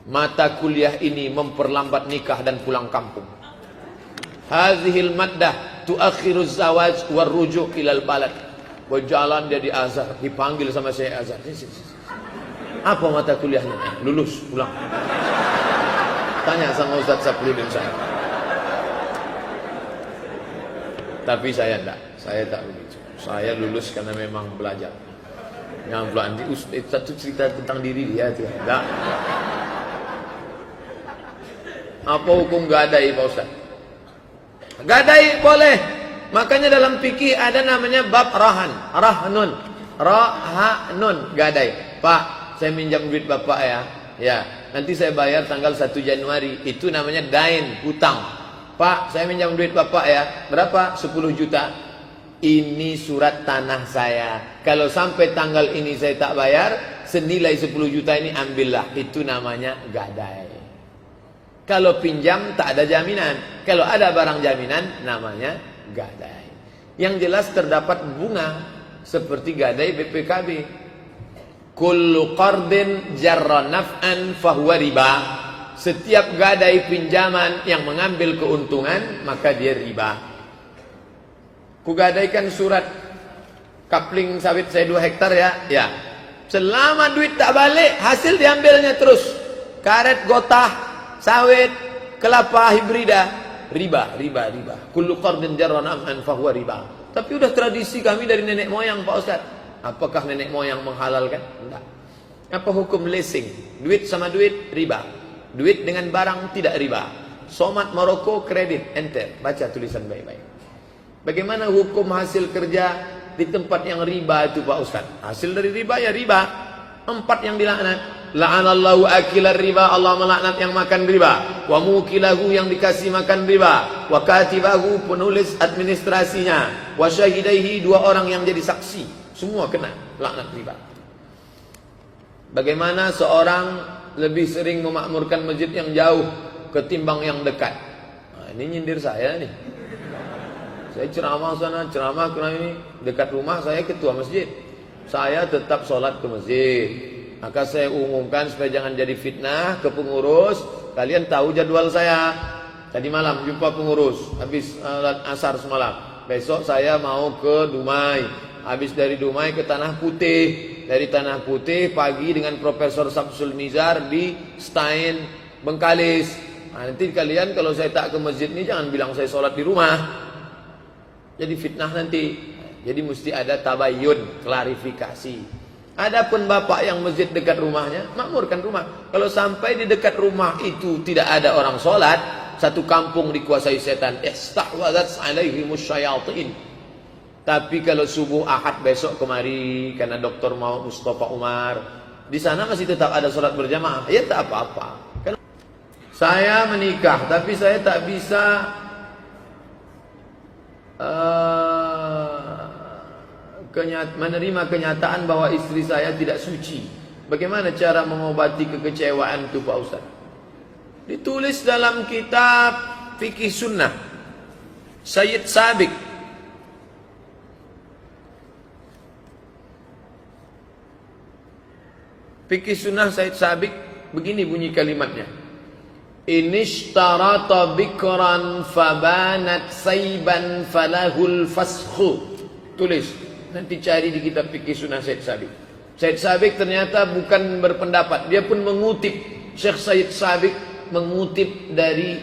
Mata kuliah ini memperlambat nikah dan pulang kampung. Hazihil maddah tuakhiruz zawaj war rujuk ilal balad. Berjalan dia di Azhar, dipanggil sama Syekh Azhar. Apa mata kuliahnya? Lulus, pulang. Tanya sama Ustaz Saprudin saya. Tapi saya enggak, saya tak begitu. Saya lulus karena memang belajar. Yang nanti satu cerita tentang diri dia tu. Tak. Apa hukum gadai Pak Ustaz? Gadai boleh. Makanya dalam fikih ada namanya bab rahnun, gadai. Pak, saya minjam duit bapak ya. Ya, nanti saya bayar tanggal 1 Januari. Itu namanya dain, hutang. Pak, saya minjam duit bapak ya. Berapa? 10 juta. Ini surat tanah saya. Kalau sampai tanggal ini saya tak bayar, senilai 10 juta ini ambillah. Itu namanya gadai. Kalau pinjam tak ada jaminan. Kalau ada barang jaminan namanya gadai. Yang jelas terdapat bunga seperti gadai BPKB. Kullu qardin jarra naf'an fahuwa riba. Setiap gadai pinjaman yang mengambil keuntungan maka dia riba. Kugadaikan surat kapling sawit saya 2 hektar ya. Ya. Selama duit tak balik, hasil diambilnya terus. Karet gotah, sawit, kelapa hibrida, riba. Kullu qardin jarra naf'an fahuwa riba. Tapi udah tradisi kami dari nenek moyang Pak Ustaz. Apakah nenek moyang menghalalkan? Enggak. Apa hukum leasing? Duit sama duit riba. Duit dengan barang tidak riba. Somat Maroko kredit, enter. Baca tulisan baik-baik. Bagaimana hukum hasil kerja di tempat yang riba itu Pak Ustaz? Hasil dari riba ya riba. 4 yang dilaknat. La'anallahu akilar riba, Allah melaknat yang makan riba. Wa mukilahu, yang dikasih makan riba. Wa katibahu, penulis administrasinya. Wa syahidaihi, 2 orang yang jadi saksi. Semua kena laknat riba. Bagaimana seorang lebih sering memakmurkan masjid yang jauh ketimbang yang dekat? Nah, ini nyindir saya nih. Saya ceramah sana, ceramah karena ini dekat rumah saya ketua masjid. Saya tetap sholat ke masjid. Maka saya umumkan supaya jangan jadi fitnah ke pengurus. Kalian tahu jadwal saya. Tadi malam jumpa pengurus habis asar semalam. Besok saya mau ke Dumai. Habis dari Dumai ke Tanah Putih. Dari Tanah Putih pagi dengan Profesor Samsul Nizar di Stein Bengkalis. Nah, nanti kalian kalau saya tak ke masjid ini jangan bilang saya sholat di rumah. Jadi fitnah nanti. Jadi mesti ada tabayun, klarifikasi. Adapun bapak yang masjid dekat rumahnya, makmurkan rumah. Kalau sampai di dekat rumah itu tidak ada orang sholat, satu kampung dikuasai setan. Istahwadzat alaihimus syayatin. Tapi kalau subuh Ahad besok kemari, karena Dr. Mustafa Umar, di sana masih tetap ada sholat berjamaah, ya tak apa-apa. Saya menikah, tapi saya tak bisa menerima kenyataan bahwa istri saya tidak suci. Bagaimana cara mengobati kekecewaan itu Pak Ustaz? Ditulis dalam kitab Fikih Sunnah Sayyid Sabiq. Fikih Sunnah Sayyid Sabiq, begini bunyi kalimatnya. Inishtarata bikran fabanat saiban falahul fashu. Tulis. Nanti cari di kitab Fikih Sunnah Sayyid Sabiq. Sayyid Sabiq ternyata bukan berpendapat. Dia pun mengutip. Syekh Sayyid Sabiq mengutip dari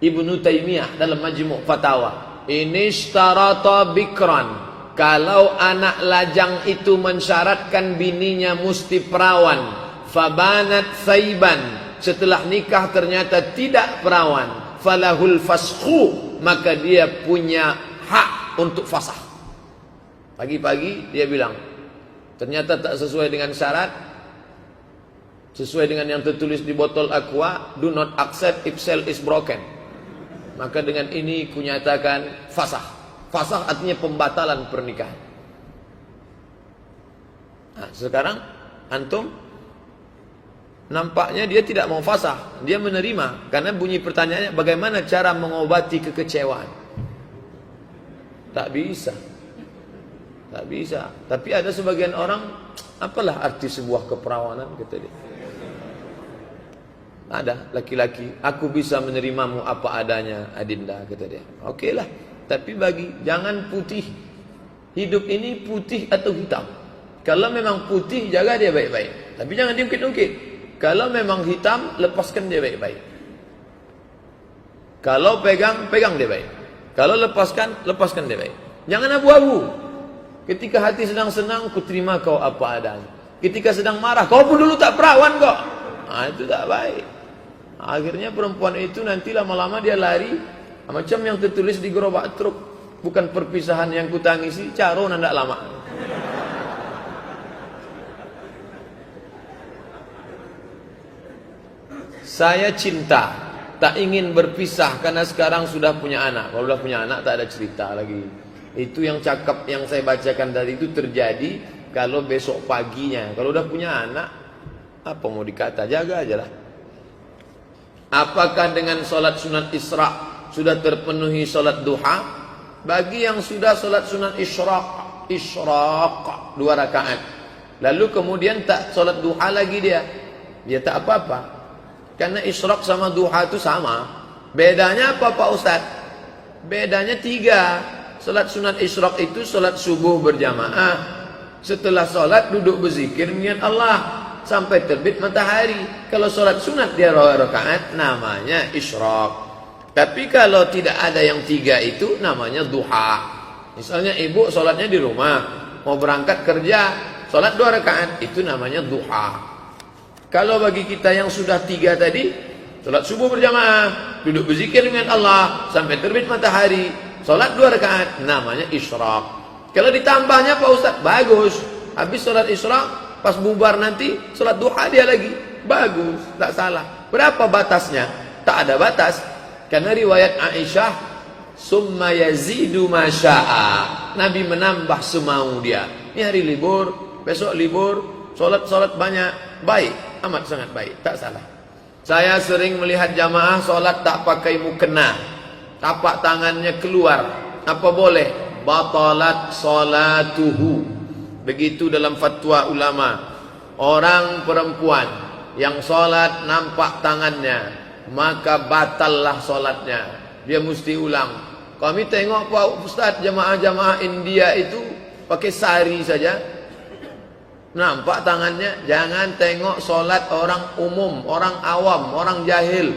Ibnu Taimiyah dalam Majmu' Fatawa. Inishtarata bikran. Kalau anak lajang itu mensyaratkan bininya mesti perawan. Fabanat saiban. Setelah nikah ternyata tidak perawan. Falahul fashu. Maka dia punya hak untuk fasakh. Pagi-pagi dia bilang, ternyata tak sesuai dengan syarat, sesuai dengan yang tertulis di botol aqua, do not accept if cell is broken. Maka dengan ini kunyatakan fasakh. Fasakh artinya pembatalan pernikahan. Nah, sekarang antum nampaknya dia tidak mau fasakh, dia menerima karena bunyi pertanyaannya bagaimana cara mengobati kekecewaan. Tak bisa. Tak bisa. Tapi ada sebagian orang, apalah arti sebuah keperawanan, kata dia. Ada laki-laki, aku bisa menerimamu apa adanya, Adinda, kata dia. Oke lah. Tapi jangan putih. Hidup ini putih atau hitam. Kalau memang putih, jaga dia baik-baik. Tapi jangan diungkit-ungkit. Kalau memang hitam, lepaskan dia baik-baik. Kalau pegang dia baik. Kalau lepaskan dia baik. Jangan abu-abu. Ketika hati sedang senang, ku terima kau apa adanya. Ketika sedang marah, kau pun dulu tak perawan kok. Nah, itu tak baik. Akhirnya perempuan itu nanti lama-lama dia lari, macam yang tertulis di gerobak truk. Bukan perpisahan yang kutangisi, caro ndak lama. Saya cinta, tak ingin berpisah karena sekarang sudah punya anak. Kalau sudah punya anak tak ada cerita lagi. Itu yang cakap yang saya bacakan tadi itu terjadi kalau besok paginya. Kalau sudah punya anak, apa mau dikata, jaga aja lah. Apakah dengan solat sunat Isra sudah terpenuhi solat duha? Bagi yang sudah solat sunat Isyraq 2 rakaat, lalu kemudian tak solat duha lagi dia tak apa-apa. Karena Isyraq sama duha itu sama. Bedanya apa Pak Ustaz? Bedanya 3. Solat sunat Isyraq itu solat subuh berjamaah. Setelah solat duduk berzikir niat Allah sampai terbit matahari. Kalau solat sunat dia 2 rakaat namanya Isyraq. Tapi kalau tidak ada yang 3 itu namanya duha. Misalnya ibu solatnya di rumah, mau berangkat kerja, solat 2 rakaat itu namanya duha. Kalau bagi kita yang sudah 3 tadi, solat subuh berjamaah, duduk berzikir dengan Allah sampai terbit matahari, solat 2 rakaat namanya Isyraq. Kalau ditambahnya Pak Ustaz, bagus. Habis solat Isyraq, pas bubar nanti solat duha dia lagi, bagus, tak salah. Berapa batasnya? Tak ada batas. Karena riwayat Aisyah, summa yazidu masya'a, Nabi menambah semau dia. Ini hari libur, besok libur, solat banyak, baik, amat sangat baik, tak salah. Saya sering melihat jamaah solat tak pakai mukena, tapak tangannya keluar, apa boleh? Batalat salatuhu. Begitu dalam fatwa ulama. Orang perempuan yang solat nampak tangannya, maka batallah solatnya. Dia mesti ulang. Kami tengok Pak Ustaz, jamaah-jamaah India itu pakai sari saja, nampak tangannya. Jangan tengok solat orang umum, orang awam, orang jahil.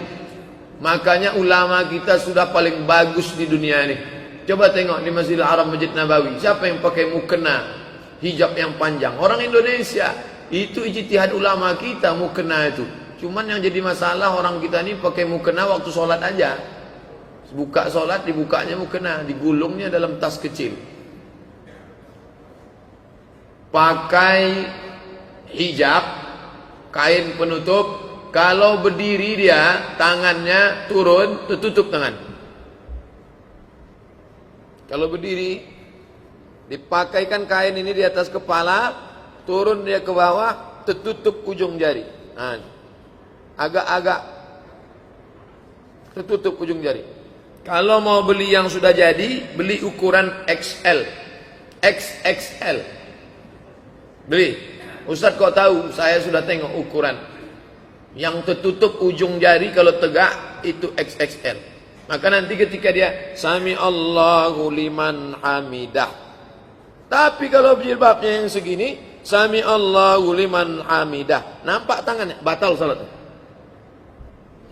Makanya ulama kita sudah paling bagus di dunia ini. Coba tengok di Masjidil Haram, Masjid Nabawi, siapa yang pakai mukena, hijab yang panjang? Orang Indonesia. Itu ijtihad ulama kita, mukena itu. Cuman yang jadi masalah orang kita ini pakai mukena waktu solat aja. Buka solat, dibukanya mukena, digulungnya dalam tas kecil. Pakai hijab, kain penutup. Kalau berdiri dia, tangannya turun, tertutup tangan. Kalau berdiri, dipakaikan kain ini di atas kepala, turun dia ke bawah, tertutup ujung jari. Agak-agak tertutup ujung jari. Kalau mau beli yang sudah jadi, beli ukuran XL, XXL. Beli. Ustaz kok tahu? Saya sudah tengok ukuran. Yang tertutup ujung jari kalau tegak itu XXL. Maka nanti ketika dia Sami Allahu liman hamidah. Tapi kalau jilbabnya yang segini, Sami Allahu liman hamidah, nampak tangannya, batal salatnya.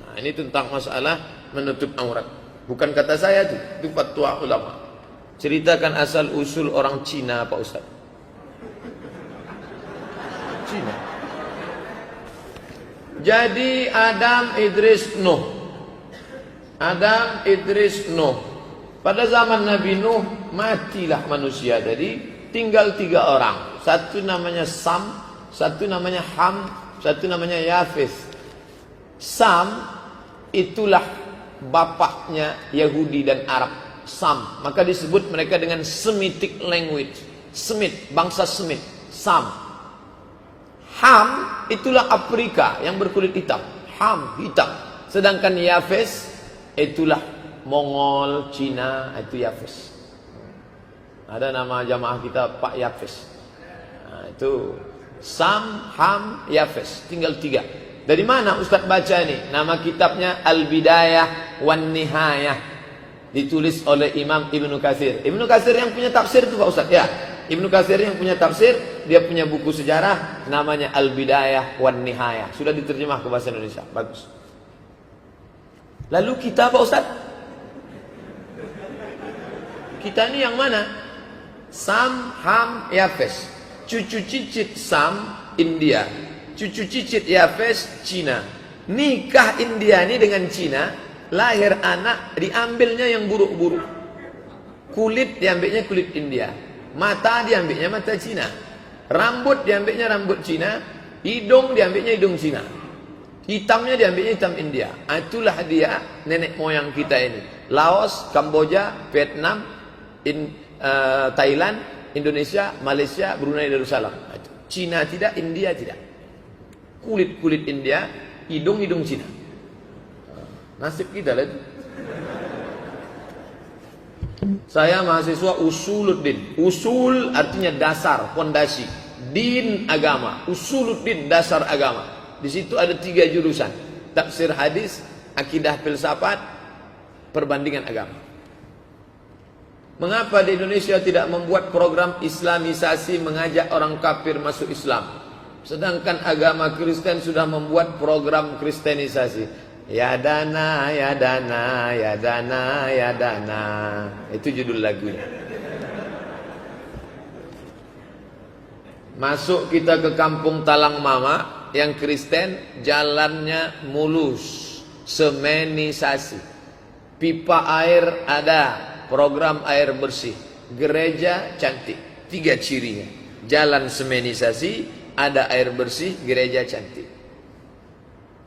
Nah, ini tentang masalah menutup aurat. Bukan kata saya tuh, itu fatwa ulama. Ceritakan asal usul orang Cina Pak Ustaz. Cina. Jadi Adam, Idris, Nuh. Adam, Idris, Nuh. Pada zaman Nabi Nuh matilah manusia tadi, tinggal 3 orang. Satu namanya Sam, satu namanya Ham, satu namanya Yafis. Sam itulah bapaknya Yahudi dan Arab. Sam, maka disebut mereka dengan Semitic language. Semit, bangsa Semit. Sam. Ham itulah Afrika yang berkulit hitam. Ham, hitam. Sedangkan Yafis itulah Mongol, Cina, itu Yafis. Ada nama jamaah kita Pak Yafis. Nah, itu Sam, Ham, Yafis. Tinggal 3. Dari mana Ustaz baca ini? Nama kitabnya Al-Bidayah wan Nihayah. Ditulis oleh Imam Ibnu Katsir. Ibnu Katsir yang punya tafsir itu Pak Ustaz. Ya, Ibnu Katsir yang punya tafsir, dia punya buku sejarah namanya Al-Bidayah wan Nihayah. Sudah diterjemah ke bahasa Indonesia. Bagus. Lalu kita Pak Ustaz, kita ini yang mana? Sam, Ham, Yafes. Cucu cicit Sam, India. Cucu cicit Yafes, Cina. Nikah India ini dengan Cina, lahir anak, diambilnya yang buruk-buruk. Kulit diambilnya kulit India. Mata diambilnya mata Cina. Rambut diambilnya rambut Cina. Hidung diambilnya hidung Cina. Hitamnya diambilnya hitam India. Itulah dia nenek moyang kita ini. Laos, Kamboja, Vietnam, Thailand, Indonesia, Malaysia, Brunei Darussalam. Cina tidak, India tidak. Kulit India, hidung Cina. Nasib kita lah itu. Saya mahasiswa usuluddin. Usul artinya dasar, fondasi. Din agama. Usuluddin dasar agama. Di situ ada 3 jurusan. Tafsir hadis, akidah filsafat, perbandingan agama. Mengapa di Indonesia tidak membuat program islamisasi mengajak orang kafir masuk Islam? Sedangkan agama Kristen sudah membuat program kristenisasi. Ya dana, ya dana, ya dana, ya dana. Itu judul lagunya. Masuk kita ke kampung Talang Mama yang Kristen, jalannya mulus, semenisasi. Pipa air ada, program air bersih. Gereja cantik, 3 cirinya. Jalan semenisasi, ada air bersih, gereja cantik.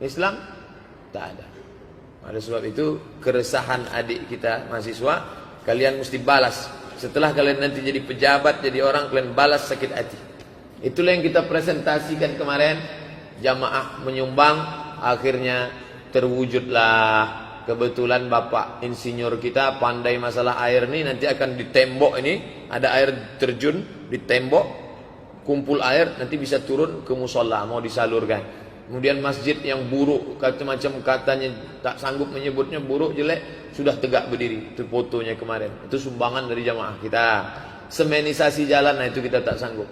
Islam tak ada. Oleh sebab itu keresahan adik kita mahasiswa kalian mesti balas. Setelah kalian nanti jadi pejabat, jadi orang, kalian balas sakit hati. Itulah yang kita presentasikan kemarin. Jamaah menyumbang, akhirnya terwujudlah. Kebetulan bapak insinyur kita pandai masalah air ini. Nanti akan di tembok ini ada air terjun di tembok, kumpul air, nanti bisa turun ke musola mau disalurkan. Kemudian masjid yang buruk, macam katanya tak sanggup menyebutnya, buruk, jelek, sudah tegak berdiri. Itu fotonya kemarin. Itu sumbangan dari jamaah kita. Semenisasi jalan, nah itu kita tak sanggup.